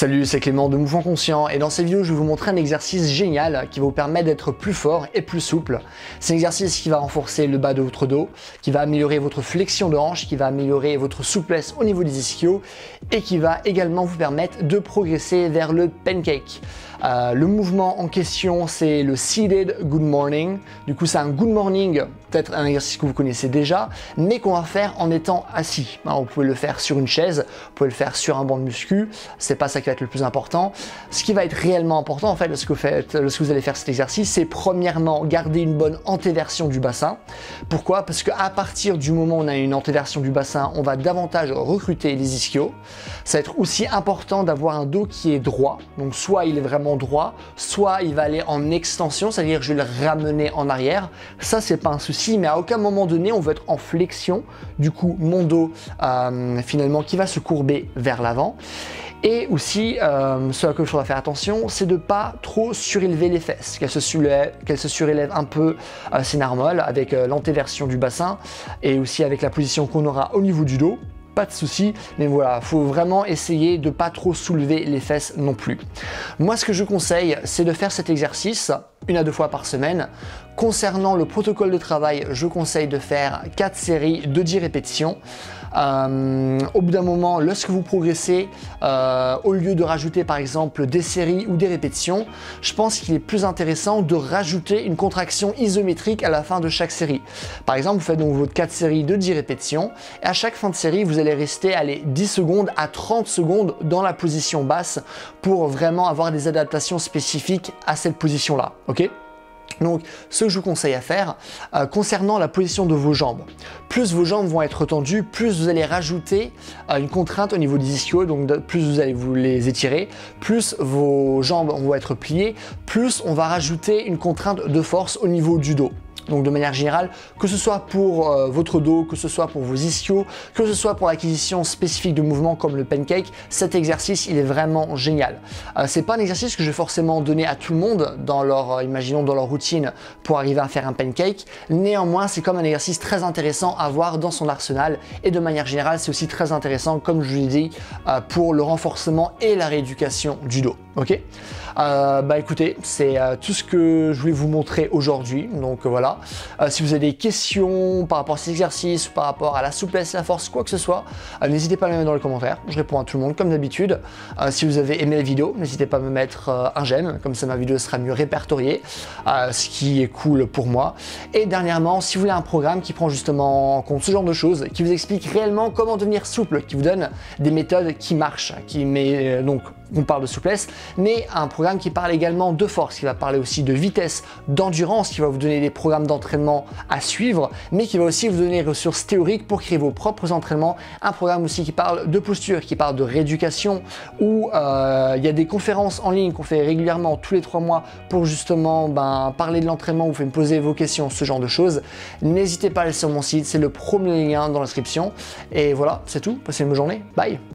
Salut, c'est Clément de Mouvement Conscient et dans cette vidéo je vais vous montrer un exercice génial qui va vous permettre d'être plus fort et plus souple. C'est un exercice qui va renforcer le bas de votre dos, qui va améliorer votre flexion de hanche, qui va améliorer votre souplesse au niveau des ischios et qui va également vous permettre de progresser vers le pancake. Le mouvement en question, c'est le Seated Good Morning. Du coup, c'est un Good Morning, peut-être un exercice que vous connaissez déjà, mais qu'on va faire en étant assis. Alors, vous pouvez le faire sur une chaise, vous pouvez le faire sur un banc de muscu. C'est pas ça qui va être le plus important. Ce qui va être réellement important, en fait, lorsque vous allez faire cet exercice, c'est premièrement garder une bonne antéversion du bassin. Pourquoi? Parce qu'à partir du moment où on a une antéversion du bassin, on va davantage recruter les ischios. Ça va être aussi important d'avoir un dos qui est droit. Donc, soit il est vraiment droit, soit il va aller en extension, c'est-à-dire je vais le ramener en arrière. Ça, c'est pas un souci, mais à aucun moment donné, on veut être en flexion. Du coup, mon dos, finalement, qui va se courber vers l'avant. Et aussi, ce à quoi il faudra faire attention, c'est de ne pas trop surélever les fesses, qu'elles se surélèvent un peu, c'est normal, avec l'antéversion du bassin et aussi avec la position qu'on aura au niveau du dos. Pas de souci, mais voilà, il faut vraiment essayer de ne pas trop soulever les fesses non plus. Moi, ce que je conseille, c'est de faire cet exercice 1 à 2 fois par semaine. Concernant le protocole de travail, je conseille de faire 4 séries de 10 répétitions. Au bout d'un moment, lorsque vous progressez, au lieu de rajouter par exemple des séries ou des répétitions, je pense qu'il est plus intéressant de rajouter une contraction isométrique à la fin de chaque série. Par exemple, vous faites donc votre 4 séries de 10 répétitions et à chaque fin de série, vous allez rester 10 secondes à 30 secondes dans la position basse pour vraiment avoir des adaptations spécifiques à cette position-là. Ok ? Donc, ce que je vous conseille à faire, concernant la position de vos jambes, plus vos jambes vont être tendues, plus vous allez rajouter une contrainte au niveau des ischios, donc plus vous allez vous les étirer, plus vos jambes vont être pliées, plus on va rajouter une contrainte de force au niveau du dos. Donc de manière générale, que ce soit pour votre dos, que ce soit pour vos ischios, que ce soit pour l'acquisition spécifique de mouvements comme le pancake, cet exercice il est vraiment génial. C'est pas un exercice que je vais forcément donner à tout le monde dans leur, imaginons dans leur routine pour arriver à faire un pancake. Néanmoins, c'est comme un exercice très intéressant à avoir dans son arsenal et de manière générale, c'est aussi très intéressant, comme je vous l'ai dit, pour le renforcement et la rééducation du dos. Ok, écoutez, c'est tout ce que je voulais vous montrer aujourd'hui. Donc voilà. Si vous avez des questions par rapport à cet exercice, par rapport à la souplesse, la force, quoi que ce soit, n'hésitez pas à me mettre dans les commentaires. Je réponds à tout le monde comme d'habitude. Si vous avez aimé la vidéo, n'hésitez pas à me mettre un j'aime, comme ça ma vidéo sera mieux répertoriée, ce qui est cool pour moi. Et dernièrement, si vous voulez un programme qui prend justement en compte ce genre de choses, qui vous explique réellement comment devenir souple, qui vous donne des méthodes qui marchent, donc on parle de souplesse, mais un programme qui parle également de force, qui va parler aussi de vitesse, d'endurance, qui va vous donner des programmes d'entraînement à suivre, mais qui va aussi vous donner des ressources théoriques pour créer vos propres entraînements. Un programme aussi qui parle de posture, qui parle de rééducation, où il y a des conférences en ligne qu'on fait régulièrement tous les 3 mois pour justement parler de l'entraînement, vous pouvez me poser vos questions, ce genre de choses. N'hésitez pas à aller sur mon site, c'est le premier lien dans la description. Et voilà, c'est tout, passez une bonne journée, bye.